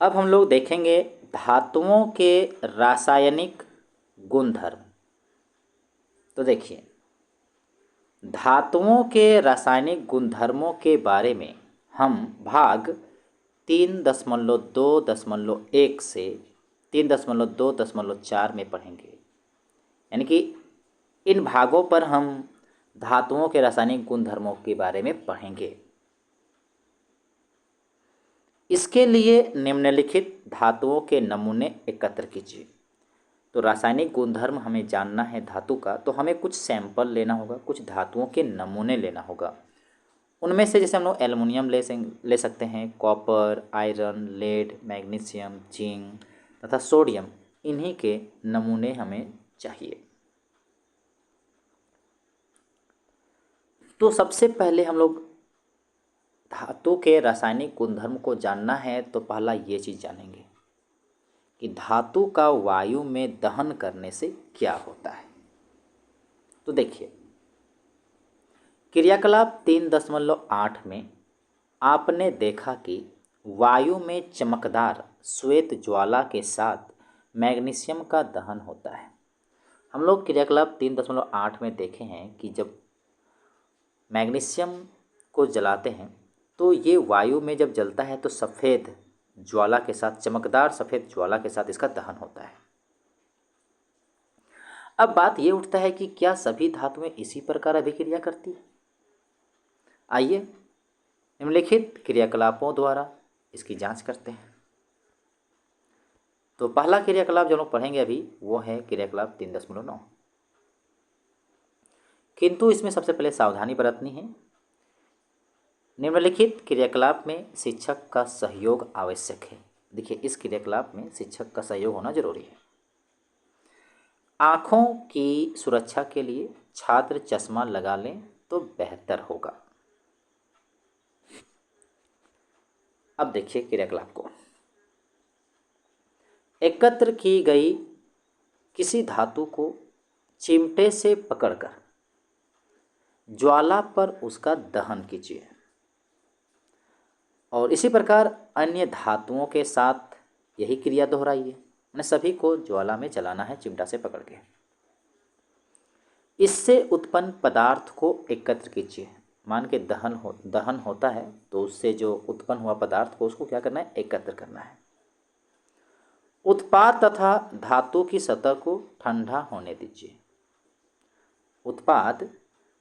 अब हम लोग देखेंगे धातुओं के रासायनिक गुणधर्म। तो देखिए, धातुओं के रासायनिक गुणधर्मों के बारे में हम भाग 3.2.1 से 3.2.4 में पढ़ेंगे। यानी कि इन भागों पर हम धातुओं के रासायनिक गुणधर्मों के बारे में पढ़ेंगे। इसके लिए निम्नलिखित धातुओं के नमूने एकत्र कीजिए। तो रासायनिक गुणधर्म हमें जानना है धातु का, तो हमें कुछ सैंपल लेना होगा, कुछ धातुओं के नमूने लेना होगा। उनमें से जैसे हम लोग एल्युमिनियम ले सकते हैं, copper, iron, lead, magnesium, zinc तथा सोडियम, इन्हीं के नमूने हमें चाहिए। तो सबसे पहले हम लोग धातु के रासायनिक गुणधर्म को जानना है, तो पहला ये चीज़ जानेंगे कि धातु का वायु में दहन करने से क्या होता है। तो देखिए, क्रियाकलाप 3.8 में आपने देखा कि वायु में चमकदार श्वेत ज्वाला के साथ मैग्नीशियम का दहन होता है। हम लोग क्रियाकलाप 3.8 में देखे हैं कि जब मैग्नीशियम को जलाते हैं तो ये वायु में जब जलता है तो सफ़ेद ज्वाला के साथ, चमकदार सफ़ेद ज्वाला के साथ इसका दहन होता है। अब बात ये उठता है कि क्या सभी धातुएं इसी प्रकार अभिक्रिया करती है? आइए निम्नलिखित क्रियाकलापों द्वारा इसकी जांच करते हैं। तो पहला क्रियाकलाप जो लोग पढ़ेंगे अभी वो है क्रियाकलाप 3.9। किंतु इसमें सबसे पहले सावधानी बरतनी है। निम्नलिखित क्रियाकलाप में शिक्षक का सहयोग आवश्यक है। देखिए, इस क्रियाकलाप में शिक्षक का सहयोग होना जरूरी है। आँखों की सुरक्षा के लिए छात्र चश्मा लगा लें तो बेहतर होगा। अब देखिए क्रियाकलाप को। एकत्र की गई किसी धातु को चिमटे से पकड़कर ज्वाला पर उसका दहन कीजिए और इसी प्रकार अन्य धातुओं के साथ यही क्रिया दोहराइए। मैंने सभी को ज्वाला में जलाना है चिमटा से पकड़ के। इससे उत्पन्न पदार्थ को एकत्र कीजिए। मान के दहन होता है तो उससे जो उत्पन्न हुआ पदार्थ को उसको क्या करना है, एकत्र करना है। उत्पाद तथा धातु की सतह को ठंडा होने दीजिए। उत्पाद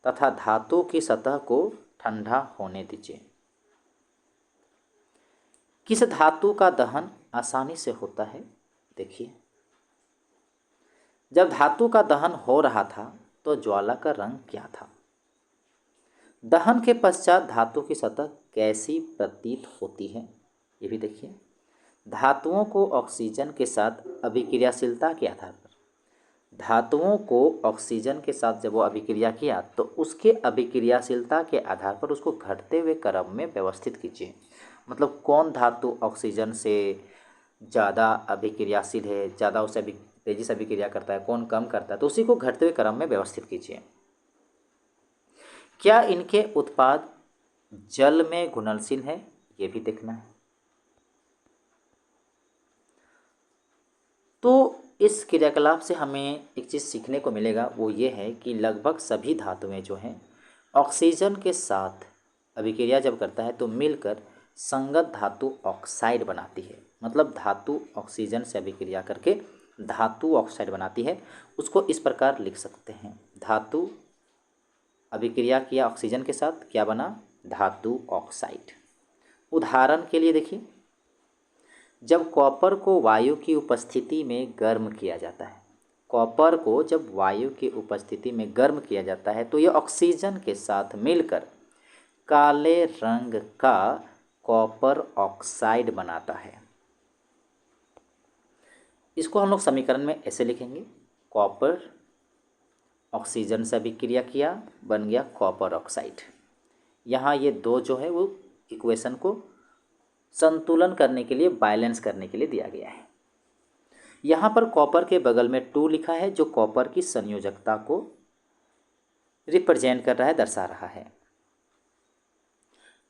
तथा धातु की सतह को ठंडा होने दीजिए। किस धातु का दहन आसानी से होता है? देखिए, जब धातु का दहन हो रहा था तो ज्वाला का रंग क्या था? दहन के पश्चात धातु की सतह कैसी प्रतीत होती है, ये भी देखिए। धातुओं को ऑक्सीजन के साथ अभिक्रियाशीलता के आधार पर, धातुओं को ऑक्सीजन के साथ जब वो अभिक्रिया किया तो उसके अभिक्रियाशीलता के आधार पर उसको घटते हुए क्रम में व्यवस्थित कीजिए। मतलब कौन धातु ऑक्सीजन से ज़्यादा अभिक्रियाशील है, ज़्यादा उससे तेजी से अभिक्रिया करता है, कौन कम करता है, तो उसी को घटते हुए क्रम में व्यवस्थित कीजिए। क्या इनके उत्पाद जल में घुलनशील है, ये भी देखना है। तो इस क्रियाकलाप से हमें एक चीज़ सीखने को मिलेगा, वो ये है कि लगभग सभी धातुएं जो हैं ऑक्सीजन के साथ अभिक्रिया जब करता है तो मिलकर संगत धातु ऑक्साइड बनाती है। मतलब धातु ऑक्सीजन से अभिक्रिया करके धातु ऑक्साइड बनाती है। उसको इस प्रकार लिख सकते हैं, धातु अभिक्रिया किया ऑक्सीजन के साथ, क्या बना? धातु ऑक्साइड। उदाहरण के लिए देखिए, जब कॉपर को वायु की उपस्थिति में गर्म किया जाता है, कॉपर को जब वायु की उपस्थिति में गर्म किया जाता है तो यह ऑक्सीजन के साथ मिलकर काले रंग का कॉपर ऑक्साइड बनाता है। इसको हम लोग समीकरण में ऐसे लिखेंगे, कॉपर ऑक्सीजन से अभिक्रिया किया, बन गया कॉपर ऑक्साइड। यहाँ ये दो जो है वो इक्वेशन को संतुलन करने के लिए, बैलेंस करने के लिए दिया गया है। यहाँ पर कॉपर के बगल में 2 लिखा है जो कॉपर की संयोजकता को रिप्रेजेंट कर रहा है, दर्शा रहा है।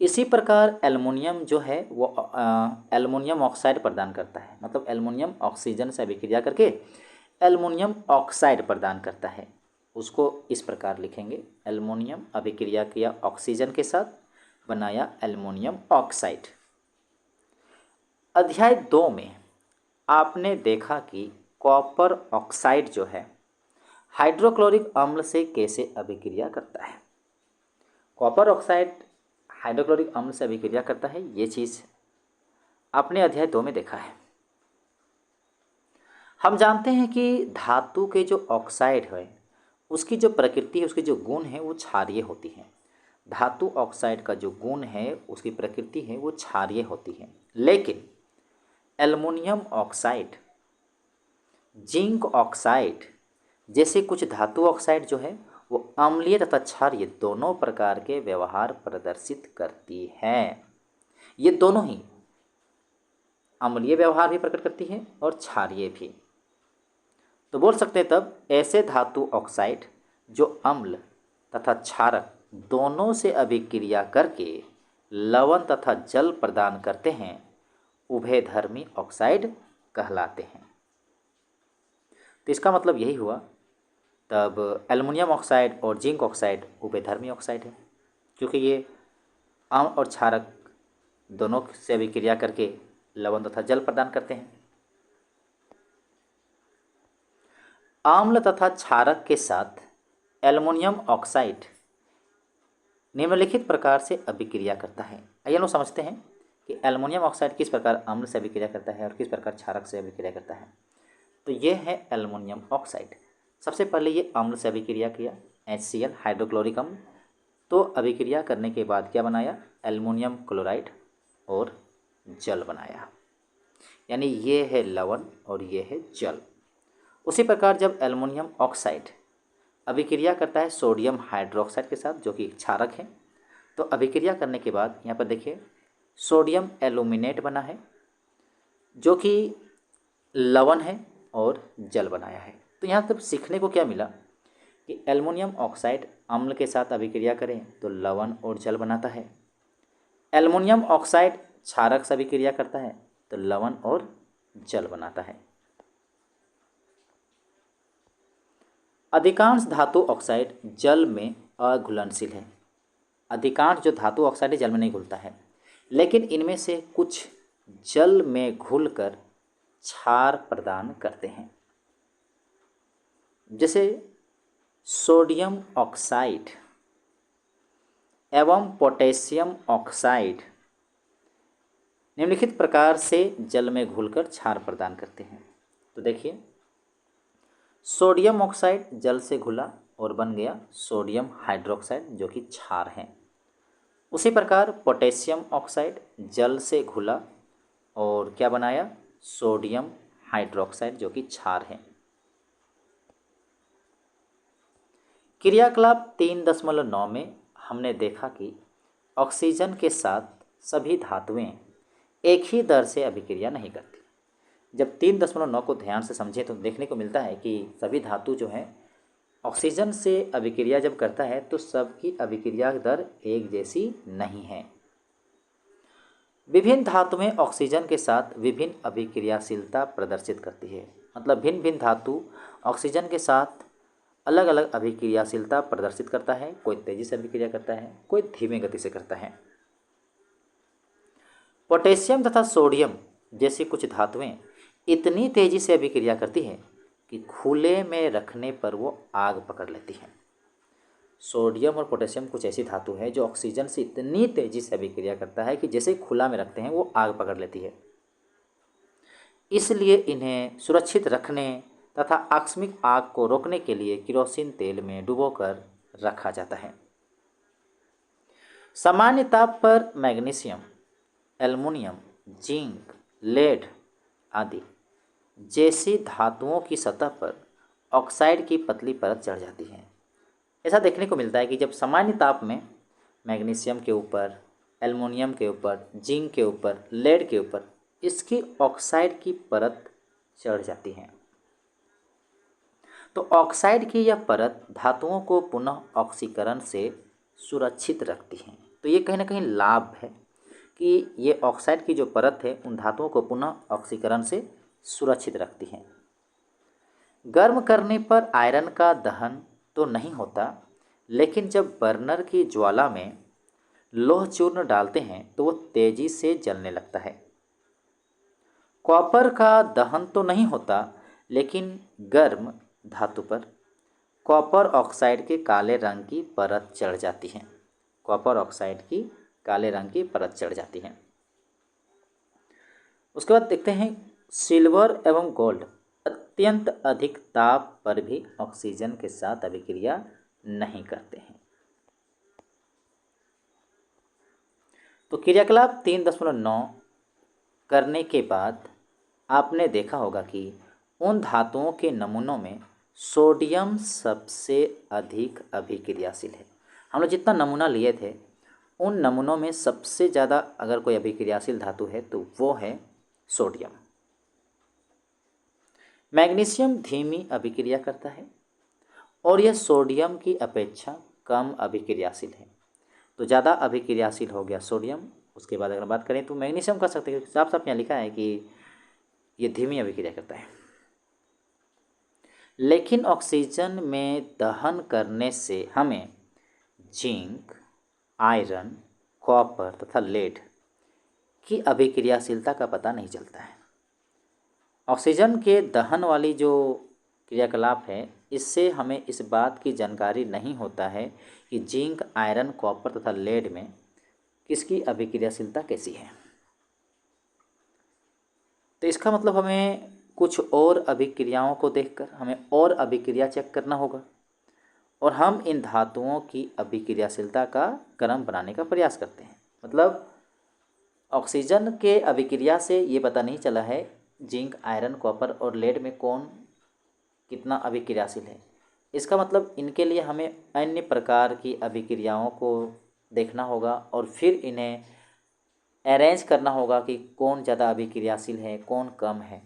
इसी प्रकार एल्युमिनियम जो है वो एल्युमिनियम ऑक्साइड प्रदान करता है, मतलब एल्युमिनियम ऑक्सीजन से अभिक्रिया करके एल्युमिनियम ऑक्साइड प्रदान करता है। उसको इस प्रकार लिखेंगे, एल्युमिनियम अभिक्रिया किया ऑक्सीजन के साथ, बनाया एल्युमिनियम ऑक्साइड। अध्याय 2 में आपने देखा कि कॉपर ऑक्साइड जो है हाइड्रोक्लोरिक अम्ल से कैसे अभिक्रिया करता है। कॉपर ऑक्साइड हाइड्रोक्लोरिक अम्ल से अभिक्रिया करता है, ये चीज़ आपने अध्याय 2 में देखा है। हम जानते हैं कि धातु के जो ऑक्साइड है उसकी जो प्रकृति है, उसके जो गुण है वो क्षारीय होती है। धातु ऑक्साइड का जो गुण है, उसकी प्रकृति है वो क्षारीय होती है। लेकिन एल्युमिनियम ऑक्साइड, जिंक ऑक्साइड जैसे कुछ धातु ऑक्साइड जो है वो अम्लीय तथा क्षारीय दोनों प्रकार के व्यवहार प्रदर्शित करती है। ये दोनों ही अम्लीय व्यवहार भी प्रकट करती है और क्षारीय भी। तो बोल सकते हैं तब ऐसे धातु ऑक्साइड जो अम्ल तथा क्षारक दोनों से अभिक्रिया करके लवण तथा जल प्रदान करते हैं, उभयधर्मी ऑक्साइड कहलाते हैं। तो इसका मतलब यही हुआ, तब एल्युमिनियम ऑक्साइड और जिंक ऑक्साइड उभयधर्मी ऑक्साइड है, क्योंकि ये अम्ल और क्षारक दोनों से अभिक्रिया करके लवण तथा जल प्रदान करते हैं। अम्ल तथा क्षारक के साथ एल्युमिनियम ऑक्साइड निम्नलिखित प्रकार से अभिक्रिया करता है। आइए लोग समझते हैं कि एल्युमिनियम ऑक्साइड किस प्रकार अम्ल से अभिक्रिया करता है और किस प्रकार क्षारक से अभिक्रिया करता है। तो ये है एल्युमिनियम ऑक्साइड। सबसे पहले ये अम्ल से अभिक्रिया किया, HCl हाइड्रोक्लोरिक अम्ल। तो अभिक्रिया करने के बाद क्या बनाया, एल्युमिनियम क्लोराइड और जल बनाया, यानी ये है लवण और ये है जल। उसी प्रकार जब एल्युमिनियम ऑक्साइड अभिक्रिया करता है सोडियम हाइड्रोक्साइड के साथ, जो कि क्षारक है, तो अभिक्रिया करने के बाद यहाँ पर देखिए सोडियम एल्यूमिनेट बना है, जो कि लवण है और जल बनाया है। तो यहाँ तब सीखने को क्या मिला कि एल्युमिनियम ऑक्साइड अम्ल के साथ अभिक्रिया करें तो लवण और जल बनाता है, एल्युमिनियम ऑक्साइड क्षारक से अभिक्रिया करता है तो लवण और जल बनाता है। अधिकांश धातु ऑक्साइड जल में अघुलनशील है। अधिकांश जो धातु ऑक्साइड है जल में नहीं घुलता है, लेकिन इनमें से कुछ जल में घुलकर क्षार प्रदान करते हैं, जैसे सोडियम ऑक्साइड एवं पोटेशियम ऑक्साइड निम्नलिखित प्रकार से जल में घुलकर क्षार प्रदान करते हैं। तो देखिए सोडियम ऑक्साइड जल से घुला और बन गया सोडियम हाइड्रोक्साइड, जो कि क्षार है। उसी प्रकार पोटेशियम ऑक्साइड जल से घुला और क्या बनाया, सोडियम हाइड्रोक्साइड, जो कि क्षार है। क्रियाकलाप 3.9 में हमने देखा कि ऑक्सीजन के साथ सभी धातुएं एक ही दर से अभिक्रिया नहीं करती। जब 3.9 को ध्यान से समझें तो देखने को मिलता है कि सभी धातु जो हैं ऑक्सीजन से अभिक्रिया जब करता है तो सबकी अभिक्रिया दर एक जैसी नहीं है। विभिन्न धातुएं ऑक्सीजन के साथ विभिन्न अभिक्रियाशीलता प्रदर्शित करती है, मतलब भिन्न भिन्न धातु ऑक्सीजन के साथ अलग अलग अभिक्रियाशीलता प्रदर्शित करता है। कोई तेजी से अभिक्रिया करता है, कोई धीमे गति से करता है। पोटेशियम तथा सोडियम जैसी कुछ धातुएं इतनी तेजी से अभिक्रिया करती है कि खुले में रखने पर वो आग पकड़ लेती है। सोडियम और पोटेशियम कुछ ऐसी धातु है जो ऑक्सीजन से इतनी तेजी से अभिक्रिया करता है कि जैसे खुला में रखते हैं वो आग पकड़ लेती है। इसलिए इन्हें सुरक्षित रखने तथा आकस्मिक आग को रोकने के लिए केरोसिन तेल में डुबोकर रखा जाता है। सामान्य ताप पर मैग्नीशियम, एल्युमिनियम, जिंक, लेड आदि जैसी धातुओं की सतह पर ऑक्साइड की पतली परत चढ़ जाती है। ऐसा देखने को मिलता है कि जब सामान्य ताप में मैग्नीशियम के ऊपर, एल्युमिनियम के ऊपर, जिंक के ऊपर, लेड के ऊपर इसकी ऑक्साइड की परत चढ़ जाती है, तो ऑक्साइड की यह परत धातुओं को पुनः ऑक्सीकरण से सुरक्षित रखती है। तो ये कहीं ना कहीं लाभ है कि ये ऑक्साइड की जो परत है उन धातुओं को पुनः ऑक्सीकरण से सुरक्षित रखती है। गर्म करने पर आयरन का दहन तो नहीं होता, लेकिन जब बर्नर की ज्वाला में लोह चूर्ण डालते हैं तो वो तेजी से जलने लगता है। कॉपर का दहन तो नहीं होता, लेकिन गर्म धातु पर कॉपर ऑक्साइड के काले रंग की परत चढ़ जाती है। कॉपर ऑक्साइड की काले रंग की परत चढ़ जाती है। उसके बाद देखते हैं सिल्वर एवं गोल्ड अत्यंत अधिक ताप पर भी ऑक्सीजन के साथ अभिक्रिया नहीं करते हैं। तो क्रियाकलाप 3.9 करने के बाद आपने देखा होगा कि उन धातुओं के नमूनों में सोडियम सबसे अधिक अभिक्रियाशील है। हम लोग जितना नमूना लिए थे उन नमूनों में सबसे ज़्यादा अगर कोई अभिक्रियाशील धातु है तो वो है सोडियम। मैग्नीशियम धीमी अभिक्रिया करता है और यह सोडियम की अपेक्षा कम अभिक्रियाशील है। तो ज़्यादा अभिक्रियाशील हो गया सोडियम। उसके बाद अगर बात करें तो मैग्नीशियम कर सकते हैं, साफ साफ यहाँ लिखा है कि ये धीमी अभिक्रिया करता है। लेकिन ऑक्सीजन में दहन करने से हमें जिंक, आयरन, कॉपर तथा लेड की अभिक्रियाशीलता का पता नहीं चलता है। ऑक्सीजन के दहन वाली जो क्रियाकलाप है इससे हमें इस बात की जानकारी नहीं होता है कि जिंक, आयरन, कॉपर तथा लेड में किसकी अभिक्रियाशीलता कैसी है। तो इसका मतलब हमें कुछ और अभिक्रियाओं को देखकर हमें और अभिक्रिया चेक करना होगा और हम इन धातुओं की अभिक्रियाशीलता का क्रम बनाने का प्रयास करते हैं। मतलब ऑक्सीजन के अभिक्रिया से ये पता नहीं चला है जिंक, आयरन, कॉपर और लेड में कौन कितना अभिक्रियाशील है। इसका मतलब इनके लिए हमें अन्य प्रकार की अभिक्रियाओं को देखना होगा और फिर इन्हें अरेंज करना होगा कि कौन ज़्यादा अभिक्रियाशील है, कौन कम है।